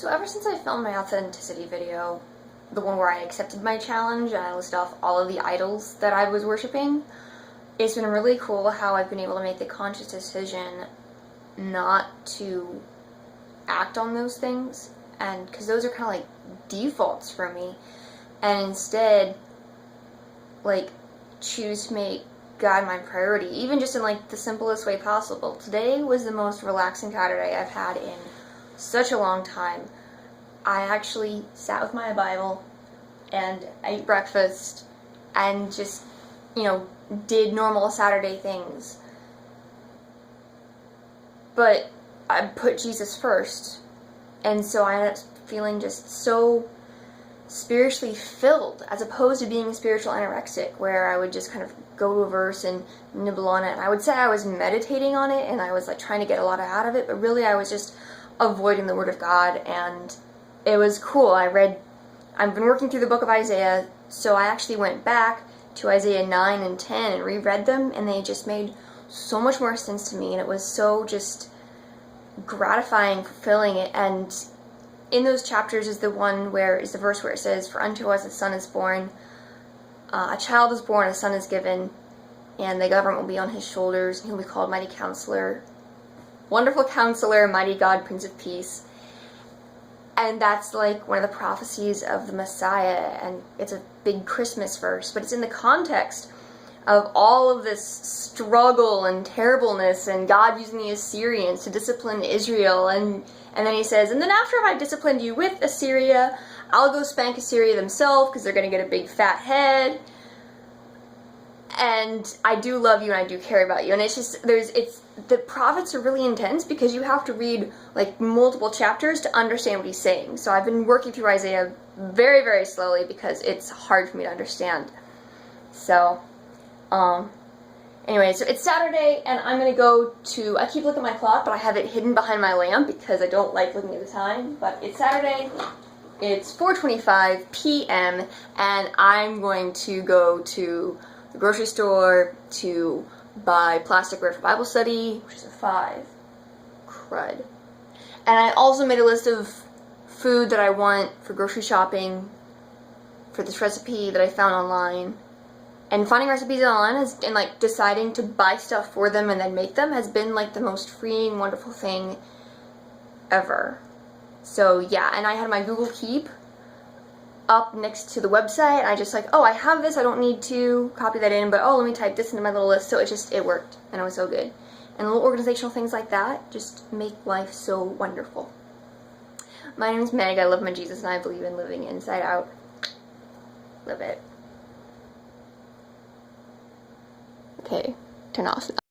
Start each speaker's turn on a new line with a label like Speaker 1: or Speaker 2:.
Speaker 1: So ever since I filmed my authenticity video, the one where I accepted my challenge and I listed off all of the idols that I was worshiping, it's been really cool how I've been able to make the conscious decision not to act on those things, and because those are kind of like defaults for me, and instead like choose to make God my priority, even just in like the simplest way possible. Today was the most relaxing Saturday I've had in such a long time. I actually sat with my Bible and I ate breakfast and just, did normal Saturday things. But I put Jesus first, and so I ended up feeling just so spiritually filled, as opposed to being spiritual anorexic, where I would just kind of go to a verse and nibble on it. And I would say I was meditating on it and I was like trying to get a lot out of it, but really I was just avoiding the Word of God, and it was cool. I've been working through the book of Isaiah, so I actually went back to Isaiah 9 and 10 and reread them, and they just made so much more sense to me, and it was so just gratifying, fulfilling it. And in those chapters is the verse where it says, "For unto us a son is born, a child is born, a son is given, and the government will be on his shoulders, and he'll be called Mighty Counselor, Wonderful Counselor, Mighty God, Prince of Peace." And that's like one of the prophecies of the Messiah, and it's a big Christmas verse, but it's in the context of all of this struggle and terribleness and God using the Assyrians to discipline Israel, and then he says, "And then after I've disciplined you with Assyria, I'll go spank Assyria themselves because they're going to get a big fat head. And I do love you and I do care about you." And it's just, the prophets are really intense because you have to read like multiple chapters to understand what he's saying. So I've been working through Isaiah very, very slowly because it's hard for me to understand. So, anyway, so it's Saturday and I'm going to go to, I keep looking at my clock, but I have it hidden behind my lamp because I don't like looking at the time. But it's Saturday, it's 4:25 p.m. and I'm going to go to the grocery store to buy plasticware for Bible study, which is a 5. Crud. And I also made a list of food that I want for grocery shopping for this recipe that I found online. And finding recipes online and like deciding to buy stuff for them and then make them has been like the most freeing, wonderful thing ever. So yeah, and I had my Google Keep up next to the website, and I just like, oh, I have this, I don't need to copy that in, but oh, let me type this into my little list. So it worked, and it was so good. And little organizational things like that just make life so wonderful. My name is Meg, I love my Jesus, and I believe in living inside out. Live it. Okay, turn off now.